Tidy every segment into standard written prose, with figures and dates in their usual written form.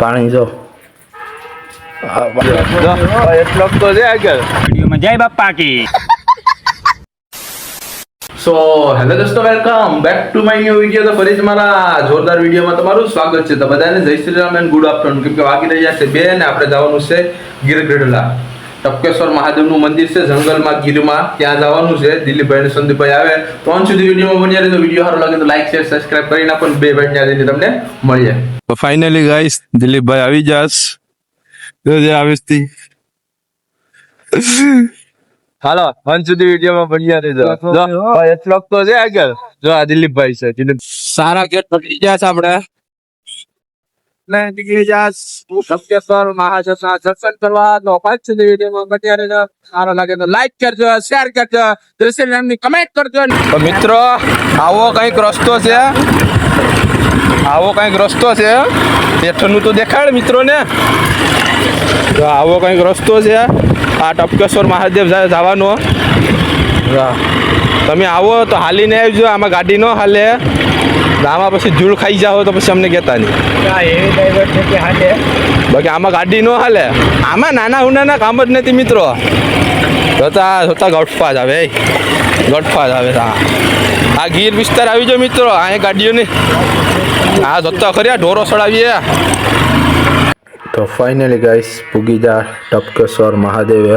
પાણી જો એટલો તો છે આગળ વિડીયોમાં જય બાપા કી. સો હેલો દોસ્તો, welcome back to my new video. તો ફરી તમારા જોરદાર વિડીયોમાં તમારું સ્વાગત છે. તો બધાને જય Shri Ram and good afternoon. કેમ કે વાગી રહ્યા છે 2 ને આપણે જવાનું છે ગીરગઢડા. ટપકેશ્વર મહાદેવનું મંદિર છે જંગલમાં ગીરમાં, ત્યાં જવાનું છે. દિલીપભાઈ અને સંદીપભાઈ આવે તો અંત સુધી વિડીયોમાં બન્યા રહેજો. વિડીયો સારો લાગે તો લાઈક શેર સબસ્ક્રાઇબ કરી નાખો. 2 ભાઈ ત્યાં જઈને તમને મળીએ. તો ફાઇનલી ગાઈસ દિલીપભાઈ આવી જાસ. જો જે આવેસ્તી હાલો અંત સુધી વિડીયોમાં બન્યા રહેજો. જો એટલો તો છે આગળ. જો આ દિલીપભાઈ છે. સારા ગેટ પકડી ગયા છે આપણે. ટપકેશ્વર મહાદેવના દર્શન કરવા તો 5 સુધી વિડીયોમાં બન્યા રહેજો. સારો લાગે તો લાઈક કરજો, શેર કરજો, દર્શનની કમેન્ટ કરજો. તો મિત્રો આવો કંઈક રસ્તો છે, આવો કંઈક રસ્તો છે. પેઠનું તો દેખાડ મિત્રોને. તો આવો કંઈક રસ્તો છે આ ટપકેશ્વર મહાદેવ જવાનો. તમે આવો તો હાલીને આવજો, આમાં ગાડી ન હાલે. આમાં પછી ધૂળ ખાઈ જાઓ તો પછી અમને કહેતા નહીં. બાકી આમાં ગાડી ન હાલે. આમાં નાના હુનાના કામ જ નથી મિત્રો. જોતા જોતા ગઠફા જ આવે, ગઠફા જ આવે. આ ગીર વિસ્તાર આવી જાઓ મિત્રો. અહીંયા ગાડીઓ નહીં. હા જોતા ખરી આ ઢોરો ચડાવીએ. તો ફાઇનલી ગાઈસ પૂગી જા ટપકેશ્વર મહાદેવે.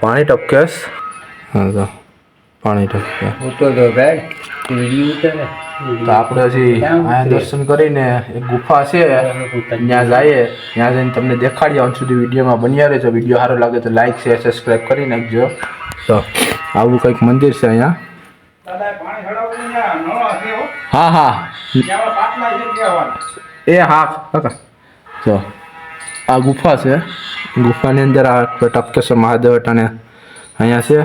પાણી ટપકેશ. હા તો પાણી ટપકે. તો આપણે હજી અહીંયા દર્શન કરીને એક ગુફા છે ત્યાં જઈએ. ત્યાં જઈને તમને દેખાડીએ. અંત સુધી વિડીયોમાં બન્યા રહેજો. વિડીયો સારો લાગે તો લાઈક શેર સબસ્ક્રાઈબ કરી નાખજો. તો આવું કંઈક મંદિર છે અહીંયા. હા હા એ હા કાકા. જો આ ગુફા છે. ગુફાની અંદર આ ટપકેશ્વર મહાદેવ અટાણે અહીંયા છે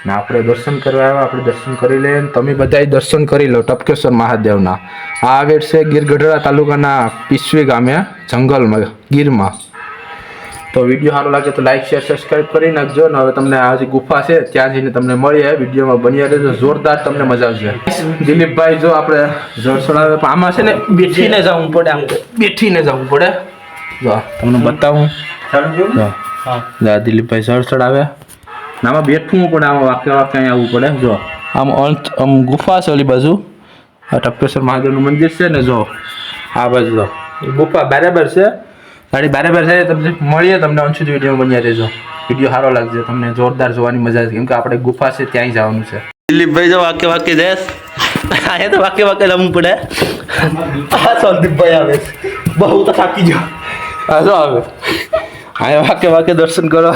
ને આપણે દર્શન કરવા આવ્યા. આપણે દર્શન કરી લઈએ. તમે બધાય દર્શન કરી લો ટપકેશ્વર મહાદેવના. આ આવે છે ગીરગઢડા તાલુકાના પીસવી ગામે જંગલમાં ગીરમાં. તો વિડીયો સારો લાગે તો લાઈક શેર સબસ્ક્રાઈબ કરી નાખજો. ને હવે તમને આ જે ગુફા છે ત્યાં જઈને તમને મળીએ. વિડીયોમાં બન્યા રહેજો. જોરદાર તમને મજા આવશે. દિલીપભાઈ જો આપણે જળ ચડાવે પણ આમાં છે ને બેઠીને જવું પડે. આમ બેઠીને જવું પડે. જો તમને બતાવું. દિલીપભાઈ જળ ચડાવે. આમાં બેઠવું પડે. આમાં વાક્ય વાક્ય આવવું પડે. જો આમ આમ ગુફા છે ઓલી બાજુ. આ ટપકેશ્વર મહાદેવનું મંદિર છે ને. જો આ બાજુ જો એ ગુફા બરાબર છે. ગાડી બરાબર છે. તમને મળીએ. તમને અંત સુધી વિડીયો બન્યા રહેજો. વિડીયો સારો લાગશે. તમને જોરદાર જોવાની મજા આવશે. કેમ કે આપણે ગુફા છે ત્યાં જવાનું છે. દિલીપભાઈ જો વાક્ય વાક્ય જઈશ. અહીંયા તો વાક્ય વાક્ય રમવું પડે. આ સંદીપભાઈ આવે બહુ તો થાકી ગયો. હા જો આવે અહીંયા વાકે વાકે દર્શન કરો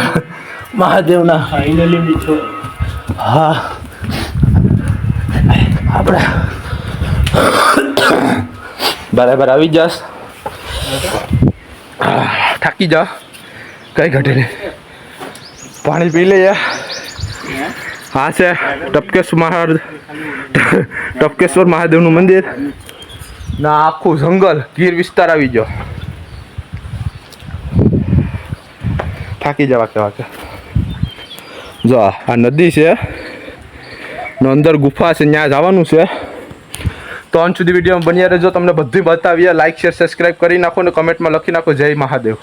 મહાદેવના. ફાઇનલી મિત્રો હા આપણે બરાબર આવી જાસ. થાકી જા કઈ ઘટે નહીં. પાણી પી લઈએ. હા છે ટપકેશ્વર મહાદેવનું મંદિર ના આખું જંગલ ગીર વિસ્તાર આવી ગયો. થાકી જવા કે વાકે. જો આ નદી છે ને અંદર ગુફા છે ત્યાં જવાનું છે. તો અંત સુધી વિડીયો બન્યા રહેજો. તમને બધું બતાવીએ. લાઈક શેર સબસ્ક્રાઈબ કરી નાખો ને કમેન્ટમાં લખી નાખો જય મહાદેવ.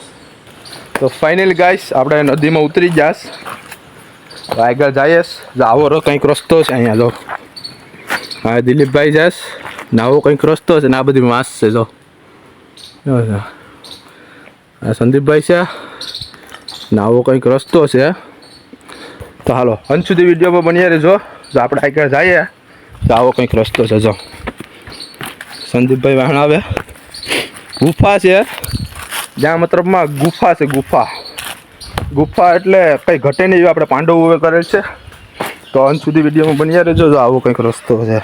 તો ફાઇનલી ગાઈસ આપણે નદીમાં ઉતરી જાસ. આગળ જઈએ. આવો કંઈક રસ્તો છે અહીંયા. જો હા દિલીપભાઈ જાસ ને આવો કંઈક રસ્તો છે ને આ બધી વાંસ છે. જો આ સંદીપભાઈ છે ને આવો કંઈક રસ્તો છે. તો હાલો અંત સુધી વિડીયોમાં બન્યા રહેજો. જો આપણે આગળ જઈએ તો આવો કંઈક રસ્તો છે. જો સંદીપભાઈ વાહણ આવે. ગુફા છે જ્યાં મતલબમાં ગુફા છે. ગુફા ગુફા એટલે કંઈ ઘટે નહીં એવી આપણે પાંડવોએ કરેલ છે. તો અંત સુધી વિડીયોમાં બન્યા રહેજો. જો આવો કંઈક રસ્તો છે.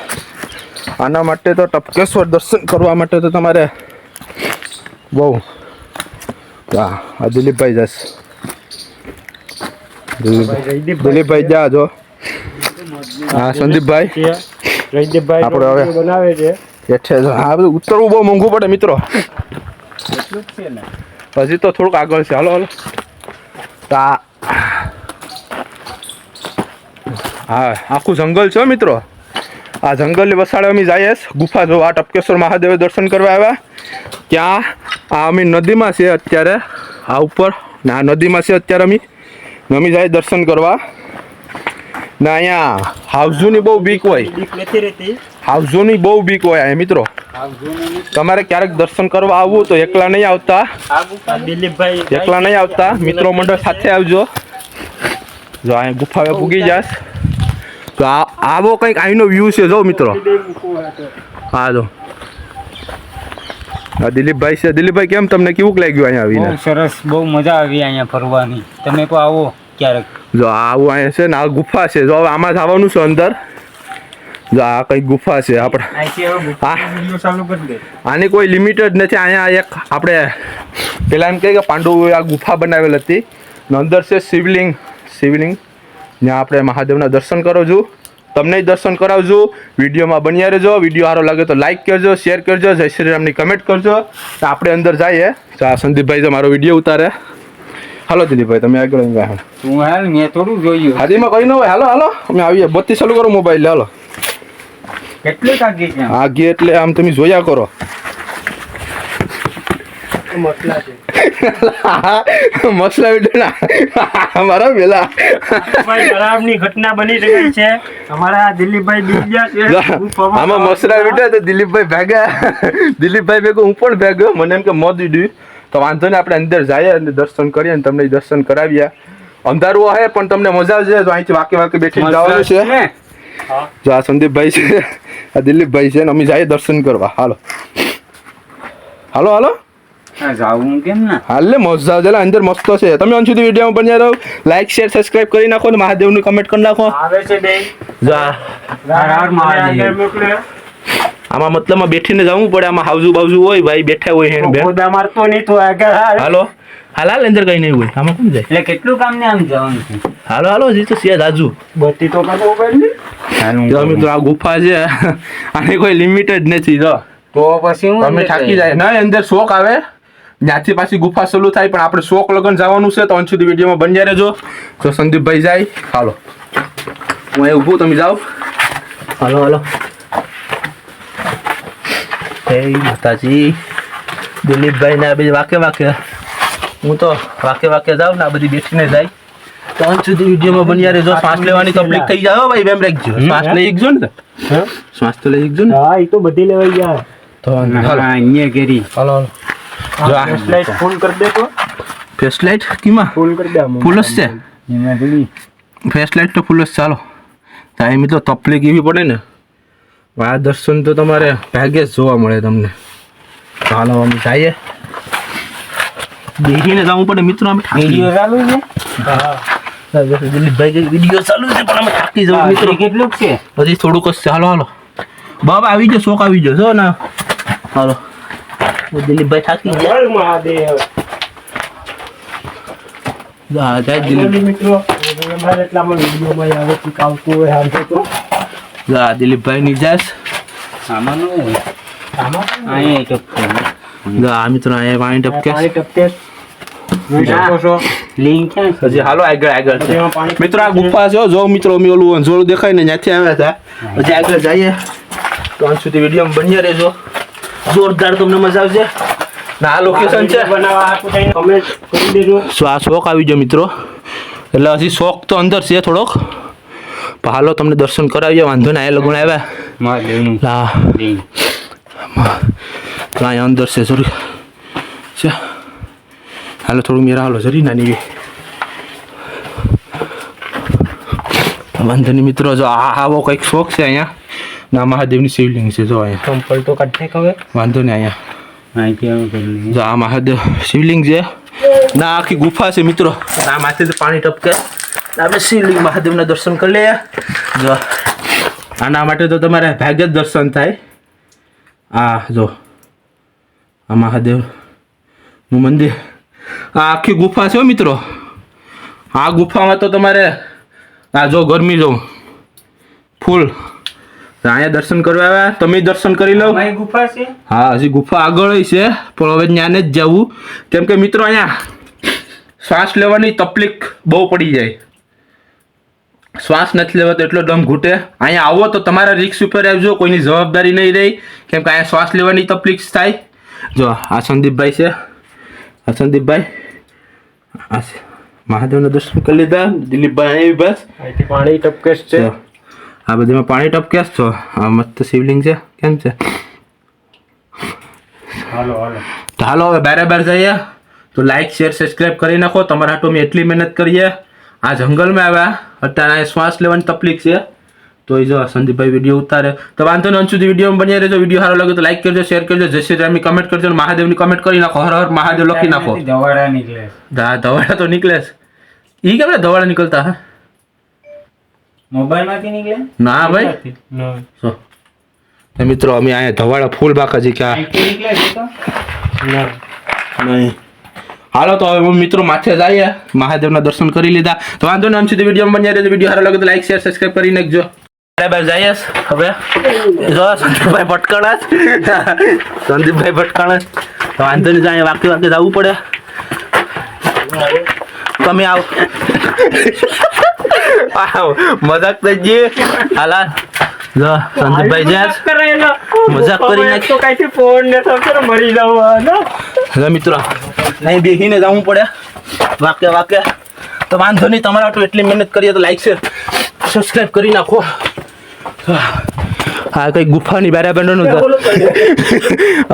આના માટે તો ટપકેશ્વર દર્શન કરવા માટે તો તમારે બહુ. હા આ દિલીપભાઈ જશ. દિલીપભાઈ જા જો. હા સંદીપભાઈ આપણે હવે બનાવે છે. હેઠે આ બધું ઉતરવું બહુ મોંઘું પડે મિત્રો. હજી તો થોડુંક આગળ છે. હાલો હાલો. તો હા આખું જંગલ છે મિત્રો. આ જંગલની વસાડે અમે જઈએ ગુફા જો આ ટપકેશ્વર મહાદેવ દર્શન કરવા આવ્યા ત્યાં આ અમે નદીમાં છે અત્યારે આ ઉપર ને આ નદીમાં છે અત્યારે અમે જાય દર્શન કરવા ને અહીંયા હાઉઝોની બહુ બીક હોય હાઉઝોની બહુ બીક હોય અહીંયા મિત્રો તમારે ક્યારેક દર્શન કરવા આવવું તો એકલા નહીં આવતા એકલા નહીં આવતા મિત્રો મંડળ સાથે આવજો જો અહીંયા ગુફાએ પૂગી જાસ તો આવો કંઈક અહીંનો વ્યૂ છે જો મિત્રો હા જો દિલીપભાઈ છે દિલીપભાઈ કેમ તમને કેવું લાગ્યું અહીંયા આવીને સરસ બહુ મજા આવી અહીંયા ફરવાની તમે પણ આવો ક્યારેક જો આવું અહીંયા છે ને આ ગુફા છે જો હવે આમાં જવાનું છે અંદર જો આ કઈ ગુફા છે આપણે આની કોઈ લિમિટ જ નથી અહીંયા એક આપણે પેલા એમ કહે કે પાંડવોએ આ ગુફા બનાવેલ હતી ને અંદર છે શિવલિંગ ત્યાં આપણે મહાદેવના દર્શન કરો છું તમને દર્શન કરાવજો વિડીયોમાં બન્યા રહેજો વિડીયો સારો લાગે તો લાઈક કરજો શેર કરજો જય શ્રી રામની કમેન્ટ કરજો આપણે અંદર જઈએ તો આ સંદીપભાઈ મારો વિડીયો ઉતારે હાલો દિલીપભાઈ તમે આગળ મેં થોડું જોયું હાથીમાં કઈ ન હોય હાલો હાલો અમે આવીએ બત્તી ચાલુ કરો મોબાઈલ હાલો કેટલી કાગી છે આગે એટલે આમ તમે જોયા કરો મસલા વિડીયો મારા પેલા ખરાબની ઘટના બની રહી છે અમારા દિલીપભાઈ બીજા છે આમાં મસલા વિડીયો તો દિલીપભાઈ ભેગો હું પણ ભેગો મને એમ કે મોત દીધું તો વાંધો ને આપણે અંદર જઈએ અને દર્શન કરીએ ને તમને દર્શન કરાવીએ અંધારું હે પણ તમને મજા આવશે તો અહીંથી વાકે બેઠી જવાનું છે જો આ સંદીપભાઈ છે આ દિલીપભાઈ છે ને અમે જઈએ દર્શન કરવા હાલો હાલો હાલો જાવું કેમ ના હાલે મજા આવે અંદર મસ્ત છે તમે અંત સુધી વિડીયોમાં બન્યા રહો લાઈક શેર સબસ્ક્રાઇબ કરી નાખો ને મહાદેવનું કમેન્ટ કરી નાખો આવે છે બે જા આમાં મતલબમાં બેઠીને જવું પડે આમાં હાઉઝુ બાઉઝુ હોય ભાઈ બેઠા હોય હેન બે ખોદા મારતો નહીં તો આગળ હાલો હાલ અંદર કઈ નહીં હોય આમાં કોણ જાય એટલે કેટલું કામ ને આમ જવાનું છે હાલો હજી તો છે રાજુ બત્તી તો કાઢવો પડે જો મિત્રો આ ગુફા છે આની કોઈ લિમિટ જ નથી જો તો પછી હું તમે થાકી જાય ના અંદર શોક આવે ત્યાંથી પાછી ગુફા ચાલુ થાય પણ આપણે શોક લગન જવાનું છે તો અંત સુધી વિડીયોમાં બન્યા રહેજો તો સંદીપભાઈ જાય હાલો હું અહીં ઊભું તમે જાઓ હાલો હાલો હે માતાજી દિલીપભાઈ ને આ બધી વાકે હું તો વાકે જાઉં ને આ બધી બેઠીને જાય તો અંત સુધી વિડીયોમાં બન્યા રહેજો શ્વાસ લેવાની તકલીફ થઈ જાય ભાઈ બેમ રાખજો શ્વાસ લઈ એકજો ને શ્વાસ તો લઈ એકજો ને હા એ તો બધી લેવાઈ ગયા તો હાલો અહીંયા કેરી હાલો જો આ ફ્લેશ ફૂલ કરી દે તો ફેસ લાઈટ કીમાં ફૂલ કરી દે ફૂલ જ છે એમાં પેલી ફેસ લાઈટ તો ફૂલ જ ચાલો ત્યાં મિત્રો તકલીફ એવી પડે ને આ દર્શન તો તમારે ભાગ્યે જ જોવા મળે તમને ચાલો અમે જઈએ બેસીને જવું પડે મિત્રો અમે વિડિયો ચાલુ છે દિલીપભાઈ વિડીયો ચાલુ છે પણ અમે થાકી જવું મિત્રો કેટલું છે હજી થોડુંક જ છે હાલો હાલો બાબા આવી જાઓ શોખ આવી જાઓ જો ને હાલો દિલીપભાઈ થાકી ગયા મહાદેવ જય દિલીપ મિત્રો અમારે એટલામાં વિડીયોમાં આવે કે આવતું હોય હાલ તો દિલીપભાઈ ની જાસ સામાન હોય અહીંયા ટપકે મિત્રો અહીંયા પાણી ટપકે ટપકે લિંક ક્યાં છે હજી હાલો આગળ છે મિત્રો આ ગુફા છે જો મિત્રો અમે ઓલું અંજોળું દેખાય ને ત્યાંથી આવ્યા હતા હજી આગળ જઈએ તો અંત સુધી વિડીયોમાં બન્યા રહેજો જોરદાર તમને મજા આવશે ના આ લોકેશન છે બનાવવા કમેન્ટ કરી દેજો આ શોખ આવી ગયો મિત્રો એટલે હજી શોખ તો અંદર છે થોડોક પણ હાલો તમને દર્શન કરાવીએ વાંધો ને આ લગણ આવ્યા મહાદેવનું હા લિંક તો અહીંયા અંદર છે જરૂર છે હાલો થોડું મેરા હાલો જરી નાની વાંધો નહીં મિત્રો જો આવો કંઈક શોખ છે અહીંયા ના મહાદેવની શિવલિંગ છે જો અહીંયા ચંપલ તો કાઢે ખબર વાંધો નહીં અહીંયા માહિતી આવું કરી જો આ મહાદેવ શિવલિંગ છે ના આખી ગુફા છે મિત્રો આ માથેથી પાણી ટપકે આપણે શિવલિંગ મહાદેવના દર્શન કરી લઈએ જો આના માટે તો તમારે ભાગ્ય જ દર્શન થાય આ જો આ મહાદેવનું મંદિર આ આખી ગુફા છે મિત્રો આ ગુફામાં તો તમારે આ જો ગરમી જો ફૂલ અહીંયા દર્શન કરવા આવ્યા તમે દર્શન કરી લો અમારી ગુફા છે હા હજી ગુફા આગળ છે પણ હવે ત્યાં જ જવું કેમ કે મિત્રો અહીંયા શ્વાસ લેવાની તકલીફ બહુ પડી જાય શ્વાસ નથી લેવાતો એટલો દમ ઘૂટે. અહીંયા આવો તો તમારા રિક્સ ઉપર આવજો, કોઈની જવાબદારી નહીં રહી, કેમ કે અહીંયા શ્વાસ લેવાની તકલીફ થાય. જો આ સંદીપભાઈ છે, આ સંદીપભાઈ, આ છે મહાદેવના દર્શન કરી લીધા. દિલીપભાઈ અહીં બસ અહીંથી પાણી ટપકે છે. જો આ બધીમાં પાણી ટપકે છો. આ મસ્ત શિવલિંગ છે. કેમ છે? હાલો હાલો તો હાલો હવે બરાબર જઈએ. તો લાઈક શેર સબસ્ક્રાઈબ કરી નાખો. તમારા હાટુ અમે એટલી મહેનત કરીએ. આ જંગલમાં આવ્યા, અત્યારે અહીંયા શ્વાસ લેવાની તકલીફ છે. તો એ જો સંદીપભાઈ વિડીયો ઉતારે તો વાંધો નહીં. અંત સુધી વિડીયોમાં બની રહેજો. વિડીયો સારો લાગે તો લાઈક કરજો, શેર કરજો, જય શ્રી રામની કમેન્ટ કરજો, મહાદેવની કમેન્ટ કરી નાખો. હર હર મહાદેવ લખી નાખો. દવાડા નીકળે. ધવાડા તો નીકળે છે. ઈ કેમ ધવાડા નીકળતા? હા મોબાઈલમાંથી નીકળે? ના ભાઈ. જો તો મિત્રો અમે અહીંયા ધવાડા ફૂલ બાકાજી ક્યાં નીકળે છે તો? નહીં. હાલો તો હવે મિત્રો માથે જઈએ. મહાદેવના દર્શન કરી લીધા. તો વાંધો નહીં. અંત સુધી વિડીયોમાં બન્યા રહેજો. વિડીયો સારો લાગે તો લાઈક શેર સબસ્ક્રાઈબ કરી નાખજો. બરાબર જઈએ હવે. જો સંદીપભાઈ ભટકાણા જ. સંદીપભાઈ ભટકાણા જ. તો વાંધો નહીં, જાય વાકે વાકે જવું પડે. તમે આવો. મજાક થઈ ગઈ. હાલા જો સંદીપભાઈ જ્યાં મજાક કરી નાખી. તો કાંઈથી ફોન ને તો મરી જવાનો. હવે મિત્રો અહીં બેસીને જવું પડે વાકે વાકે. તો વાંધો નહીં, તમારા આટલું એટલી મહેનત કરીએ તો લાઈક શેર સબસ્ક્રાઈબ કરી નાખો. આ કઈ ગુફાની બરાબરનો નજારો.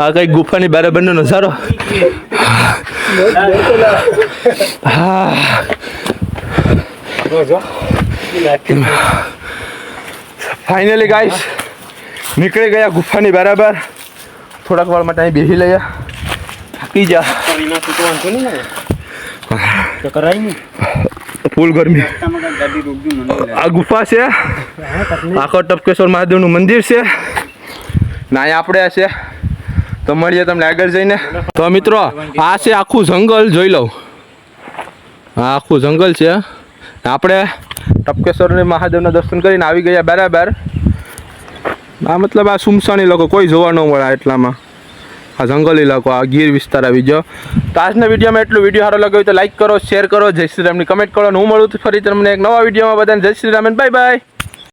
આ કઈ ગુફાની બરાબરનો નજારો. હા ફાઇનલી ગાઈસ નીકળી ગયા ગુફાની બરાબર. થોડાક વાર માટે અહીં બેસી લઈએ. થાકી જા. ફૂલ ગરમી. આ ગુફા છે. આખો ટપકેશ્વર મહાદેવનું મંદિર છે. ના અહીંયા આપણે છે. તો મળીએ તમને આગળ જઈને. તો મિત્રો આ છે આખું જંગલ, જોઈ લઉં. આ આખું જંગલ છે. આપણે ટપકેશ્વર મહાદેવના દર્શન કરીને આવી ગયા બરાબર. આ મતલબ આ સુમસાની લોકો કોઈ જોવા ન મળે એટલામાં. આ જંગલ ઇલાકો, આ ગીર વિસ્તાર આવી ગયો. તો આજના વિડીયોમાં એટલું. વિડીયો સારો લાગ્યો હોય તો લાઈક કરો, શેર કરો, જય શ્રી રામની કમેન્ટ કરો. હું મળું છું ફરી તમને એક નવા વિડીયોમાં. બધાને જય શ્રી રામ, બાય બાય.